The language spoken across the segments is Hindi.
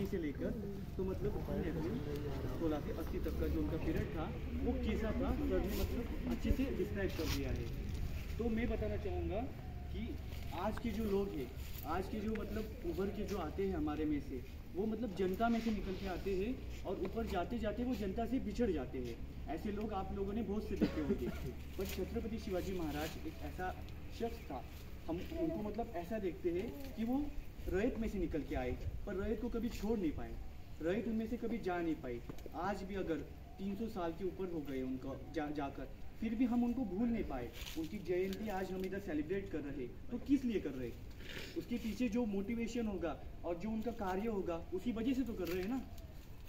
से लेकर तो मतलब 16 से 80 तक का जो उनका पीरियड था वो कैसा था सर ने मतलब अच्छे से डिस्क्राइब कर दिया है। तो मैं बताना चाहूँगा कि आज के जो लोग हैं, आज के जो मतलब उभर के जो आते हैं हमारे में से, वो मतलब जनता में से निकल के आते हैं और ऊपर जाते जाते वो जनता से बिछड़ जाते हैं। ऐसे लोग आप लोगों ने बहुत से देखे होंगे। पर छत्रपति शिवाजी महाराज एक ऐसा शख्स था, हम उनको मतलब ऐसा देखते हैं कि वो रैयत में से निकल के आए पर रैयत को कभी छोड़ नहीं पाए, रैयत उनमें से कभी जा नहीं पाई। आज भी अगर 300 साल के ऊपर हो गए उनको जाकर फिर भी हम उनको भूल नहीं पाए। उनकी जयंती आज हम इधर सेलिब्रेट कर रहे, तो किस लिए कर रहे? उसके पीछे जो मोटिवेशन होगा और जो उनका कार्य होगा उसी वजह से तो कर रहे हैं ना।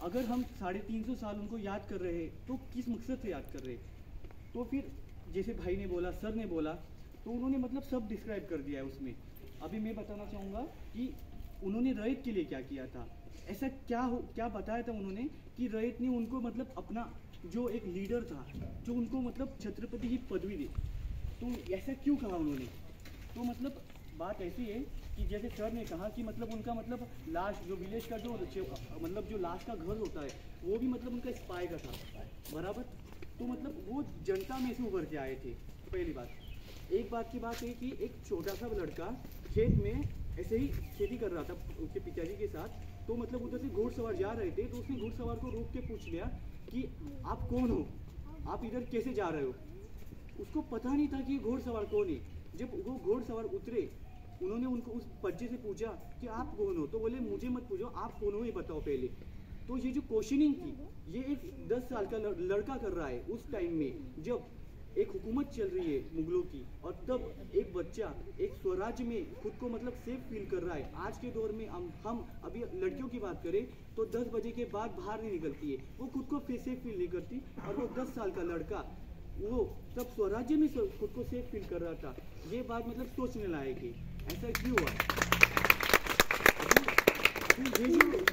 अगर हम 350 साल उनको याद कर रहे हैं तो किस मकसद से याद कर रहे? तो फिर जैसे भाई ने बोला, सर ने बोला, तो उन्होंने मतलब सब डिस्क्राइब कर दिया है उसमें। अभी मैं बताना चाहूँगा कि उन्होंने रैयत के लिए क्या किया था, ऐसा क्या बताया था उन्होंने कि रैयत ने उनको मतलब अपना जो एक लीडर था, जो उनको मतलब छत्रपति की पदवी दी, तो ऐसा क्यों कहा उन्होंने? तो मतलब बात ऐसी है कि जैसे सर ने कहा कि मतलब उनका मतलब लास्ट जो विलेज का जो मतलब जो लास्ट का घर होता है वो भी मतलब उनका स्पाई का था, बराबर। तो मतलब वो जनता में से उभर के आए थे। तो पहली बात, एक बात की बात है कि एक छोटा सा लड़का खेत में ऐसे ही खेती कर रहा था उसके पिताजी के साथ। तो मतलब उधर से घोड़सवार जा रहे थे, तो उसने घोड़सवार को रोक के पूछ लिया कि आप कौन हो, आप इधर कैसे जा रहे हो? उसको पता नहीं था कि घोड़सवार कौन है। जब वो घोड़सवार उतरे, उन्होंने उनको उस बच्चे से पूछा कि आप कौन हो, तो बोले मुझे मत पूछो, आप कौन हो ये बताओ पहले। तो ये जो क्वेश्चनिंग थी ये एक 10 साल का लड़का कर रहा है उस टाइम में जब एक हुकूमत चल रही है मुगलों की, और तब एक बच्चा एक स्वराज्य में खुद को मतलब सेफ फील कर रहा है। आज के दौर में हम अभी लड़कियों की बात करें तो 10 बजे के बाद बाहर नहीं निकलती है, वो खुद को सेफ फील नहीं करती। और वो 10 साल का लड़का वो तब स्वराज्य में खुद को सेफ फील कर रहा था। ये बात मतलब सोचने लायक है, ऐसा क्यों हुआ?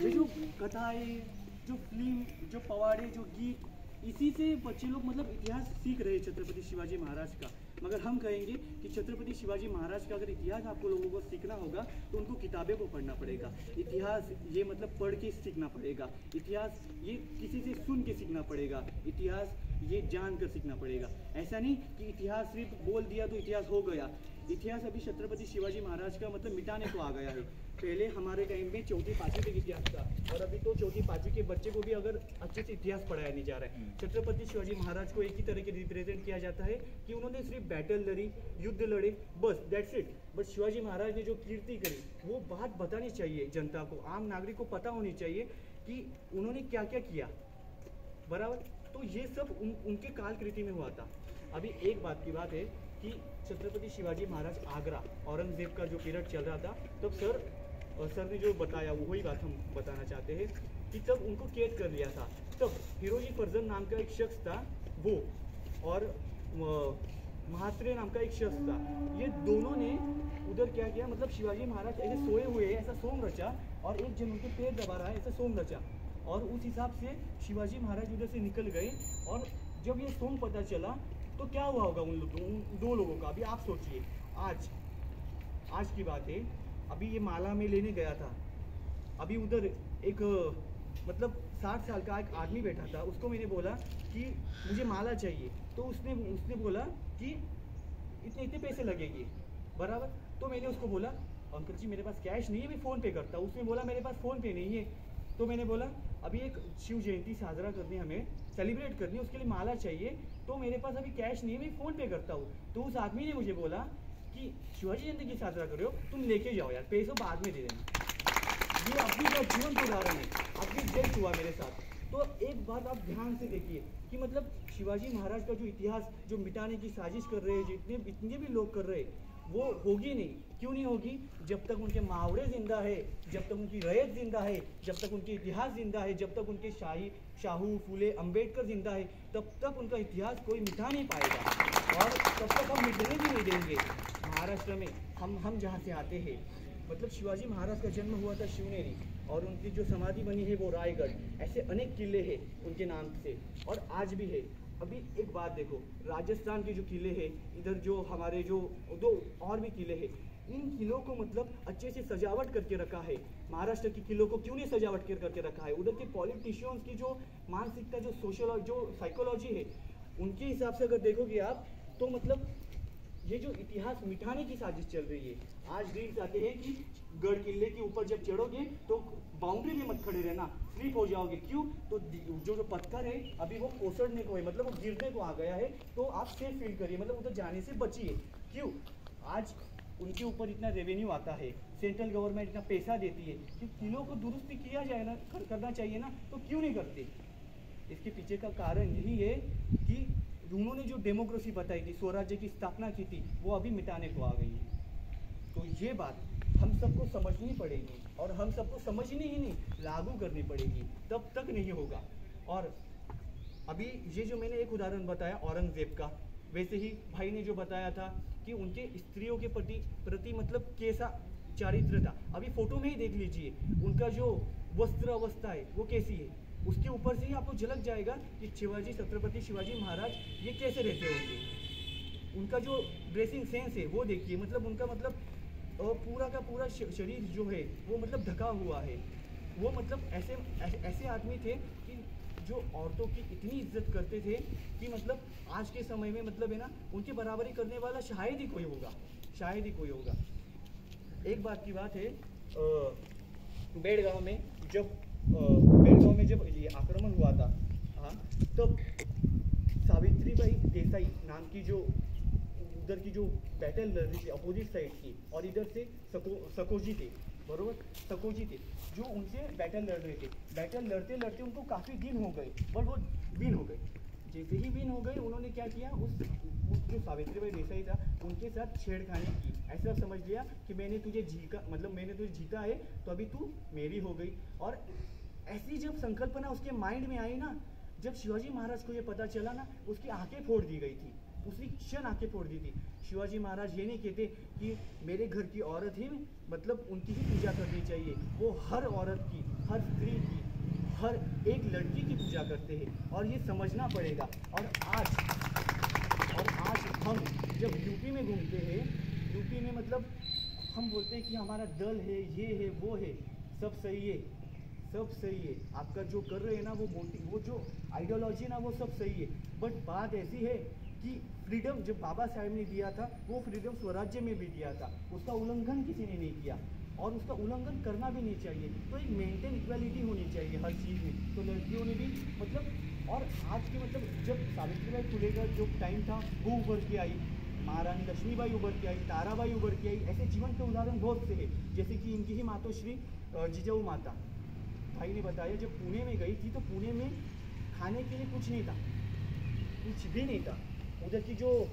ये जो कथाएं, जो फिल्म, जो पवाड़े, जो गीत, इसी से बच्चे लोग मतलब इतिहास सीख रहे हैं छत्रपति शिवाजी महाराज का। मगर हम कहेंगे कि छत्रपति शिवाजी महाराज का अगर इतिहास आपको लोगों को सीखना होगा तो उनको किताबें को पढ़ना पड़ेगा। इतिहास ये मतलब पढ़ के सीखना पड़ेगा, इतिहास ये किसी से सुन के सीखना पड़ेगा, इतिहास ये जान कर सीखना पड़ेगा। ऐसा नहीं कि इतिहास सिर्फ बोल दिया तो इतिहास हो गया। इतिहास अभी छत्रपति शिवाजी महाराज का मतलब मिटाने को आ गया है। पहले हमारे टाइम में चौथी पाँचवीं तक इतिहास था, और अभी तो चौथी पाँचवीं के बच्चे को भी अगर अच्छे से इतिहास पढ़ाया नहीं जा रहा है। छत्रपति शिवाजी महाराज को एक ही तरह के रिप्रेजेंट किया जाता है कि उन्होंने सिर्फ बैटल लड़ी, युद्ध लड़े, बस that's it. But Shivaji Maharaj ने जो कीर्ति करी वो बात बतानी चाहिए जनता को, आम नागरिक को पता होनी चाहिए कि उन्होंने क्या क्या किया, बराबर। तो ये सब उनके कालकृति में हुआ था। अभी एक बात की बात है कि छत्रपति शिवाजी महाराज आगरा, औरंगजेब का जो पीरियड चल रहा था, तब सर ने जो बताया वही बात हम बताना चाहते हैं कि तब उनको कैद कर लिया था। तब हिरोजी फर्जन नाम का एक शख्स था वो, और महात्रे नाम का एक शख्स था। ये दोनों ने उधर क्या किया, मतलब शिवाजी महाराज ऐसे सोए हुए हैं, ऐसा सोम रचा, और एक जन उनके पैर दबा रहा है, ऐसा सोम रचा, और उस हिसाब से शिवाजी महाराज उधर से निकल गए। और जब ये सोम पता चला तो क्या हुआ होगा उन दो लोगों का? अभी आप सोचिए, आज की बात है, अभी ये माला में लेने गया था, अभी उधर एक मतलब 60 साल का एक आदमी बैठा था, उसको मैंने बोला कि मुझे माला चाहिए, तो उसने बोला कि इतने पैसे लगेंगे, बराबर। तो मैंने उसको बोला अंकल जी मेरे पास कैश नहीं है, मैं फ़ोन पे करता हूँ। उसने बोला मेरे पास फ़ोन पे नहीं है। तो मैंने बोला अभी एक शिव जयंती साजरा करनी, हमें सेलिब्रेट करनी, उसके लिए माला चाहिए, तो मेरे पास अभी कैश नहीं है, मैं फ़ोन पे करता हूँ। तो उस आदमी ने मुझे बोला कि शिवाजी जयंती की साजरा कर रहे हो, तुम लेके जाओ यार, पैसों बाद में दे देना। ये अपनी का जीवन उदाहरण है, अभी जस्ट हुआ मेरे साथ। तो एक बात आप ध्यान से देखिए कि मतलब शिवाजी महाराज का जो इतिहास जो मिटाने की साजिश कर रहे हैं, जितने भी लोग कर रहे हैं, वो होगी नहीं। क्यों नहीं होगी? जब तक उनके मुहावरे जिंदा है, जब तक उनकी रैयत जिंदा है, जब तक उनके इतिहास जिंदा है, जब तक उनके शाहू फूले अम्बेडकर जिंदा है, तब तक उनका इतिहास कोई मिटा नहीं पाएगा, और तब तक हम मिटने भी नहीं देंगे। महाराष्ट्र में हम जहाँ से आते हैं, मतलब शिवाजी महाराज का जन्म हुआ था शिवनेरी, और उनकी जो समाधि बनी है वो रायगढ़। ऐसे अनेक किले हैं उनके नाम से, और आज भी है। अभी एक बात देखो, राजस्थान के जो किले हैं, इधर जो हमारे जो 2 और भी किले हैं, इन किलों को मतलब अच्छे से सजावट करके रखा है। महाराष्ट्र के किलों को क्यों नहीं सजावट करके रखा है? उधर के पॉलिटिशियंस की जो मानसिकता, जो सोशल, जो साइकोलॉजी है, उनके हिसाब से अगर देखोगे आप तो मतलब ये जो इतिहास मिटाने की साजिश चल रही है। आज रील्स आते हैं कि गढ़ किले के ऊपर जब चढ़ोगे तो बाउंड्री में मत खड़े रहना, स्लिप हो जाओगे। क्यों? तो जो पत्थर है अभी वो कोसड़ने को है, मतलब वो गिरने को आ गया है, तो आप सेफ फील करिए, मतलब उधर जाने से बचिए। क्यों? आज उनके ऊपर इतना रेवेन्यू आता है, सेंट्रल गवर्नमेंट इतना पैसा देती है कि किलों को दुरुस्त किया जाए ना, करना चाहिए ना, तो क्यों नहीं करते? इसके पीछे का कारण यही है कि उन्होंने जो डेमोक्रेसी बताई थी, स्वराज्य की स्थापना की थी, वो अभी मिटाने को आ गई है। तो ये बात हम सबको समझनी पड़ेगी, और हम सबको समझनी ही नहीं, लागू करनी पड़ेगी, तब तक नहीं होगा। और अभी ये जो मैंने एक उदाहरण बताया औरंगजेब का, वैसे ही भाई ने जो बताया था कि उनके स्त्रियों के प्रति मतलब कैसा चारित्र था। अभी फोटो में ही देख लीजिए उनका जो वस्त्र अवस्था है वो कैसी है, उसके ऊपर से ही आपको झलक जाएगा कि छत्रपति शिवाजी महाराज ये कैसे रहते होंगे। उनका जो ड्रेसिंग सेंस है वो देखिए, मतलब उनका मतलब पूरा का पूरा शरीर जो है वो मतलब ढका हुआ है। वो मतलब ऐसे आदमी थे कि जो औरतों की इतनी इज्जत करते थे कि मतलब आज के समय में मतलब है ना, उनके बराबरी करने वाला शायद ही कोई होगा, शायद ही कोई होगा। एक बात की बात है, बेड़गांव में जब ये आक्रमण हुआ था, हाँ, तब सावित्रीबाई देसाई नाम की जो उधर की जो बैटल लड़ रही थी अपोजिट साइड की, और इधर से सकोजी थे, बरोबर, सकोजी थे जो उनसे बैटल लड़ रहे थे। बैटल लड़ते लड़ते उनको काफ़ी दिन हो गए, बट वो विन हो गए। जैसे ही विन हो गए, उन्होंने क्या किया, उस जो सावित्रीबाई देसाई था उनके साथ छेड़खानी की। ऐसा समझ लिया कि मैंने तुझे जीता है, तो अभी तू मेरी हो गई। और ऐसी जब संकल्पना उसके माइंड में आई ना, जब शिवाजी महाराज को ये पता चला ना, उसकी आंखें फोड़ दी गई थी, उसी क्षण आंखें फोड़ दी थी। शिवाजी महाराज ये नहीं कहते कि मेरे घर की औरत ही मतलब उनकी ही पूजा करनी चाहिए, वो हर औरत की, हर स्त्री की, हर एक लड़की की पूजा करते हैं, और ये समझना पड़ेगा। और आज हम जब यूपी में घूमते हैं, यूपी में मतलब हम बोलते हैं कि हमारा दल है, ये है, वो है, सब सही है, सब सही है, आपका जो कर रहे हैं ना वो जो आइडियोलॉजी ना वो सब सही है। बट बात ऐसी है कि फ्रीडम जब बाबा साहेब ने दिया था, वो फ्रीडम स्वराज्य में भी दिया था, उसका उल्लंघन किसी ने नहीं किया, और उसका उल्लंघन करना भी नहीं चाहिए। तो एक मेंटेन इक्वालिटी होनी चाहिए हर चीज़ में। तो लड़कियों ने भी मतलब, और आज के मतलब जब सावित्रीबाई फुले का जो टाइम था वो उभर के आई, महारानी लक्ष्मीबाई उभर के आई, ताराबाई उभर के आई, ऐसे जीवन के उदाहरण बहुत से हैं। जैसे कि इनकी ही मातोश्री जिजाऊ माता, भाई ने बताया जब पुणे में गई थी तो पुणे में खाने के लिए कुछ नहीं था, कुछ भी नहीं था। उधर की जो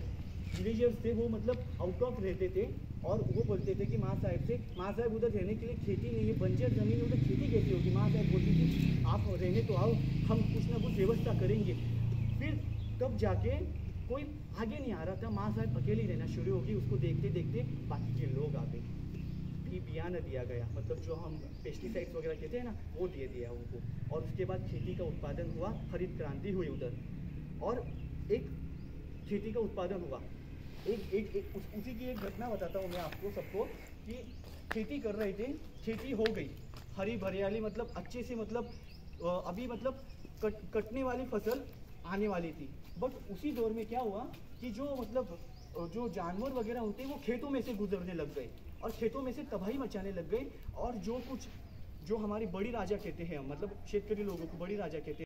विलेजर्स थे वो मतलब आउट ऑफ रहते थे, और वो बोलते थे कि माँ साहब उधर रहने के लिए खेती नहीं है, बंजर ज़मीन, उधर खेती कैसी होगी? माँ साहब बोलती थी आप रहने तो आओ, हम कुछ ना कुछ व्यवस्था करेंगे। फिर तब जाके कोई आगे नहीं आ रहा था, माँ साहब अकेली रहना शुरू होगी, उसको देखते देखते बाकी के लोग आ गए, बियान दिया गया, मतलब जो हम पेस्टिसाइड्स वगैरह कहते हैं ना, वो दे दिया उनको। और उसके बाद खेती का उत्पादन हुआ, हरित क्रांति हुई उधर, और एक खेती का उत्पादन हुआ। उसी की एक घटना बताता हूँ मैं आपको सबको, कि खेती कर रहे थे, खेती हो गई, हरी भरियाली, मतलब अच्छे से, मतलब अभी मतलब कटने वाली फसल आने वाली थी। बट उसी दौर में क्या हुआ कि जो मतलब जो जानवर वगैरह होते हैं वो खेतों में से गुजरने लग गए, और खेतों में से तबाही मचाने लग गई। और जो हमारी बड़ी राजा कहते हैं, मतलब क्षेत्रीय लोगों को बड़ी राजा कहते हैं,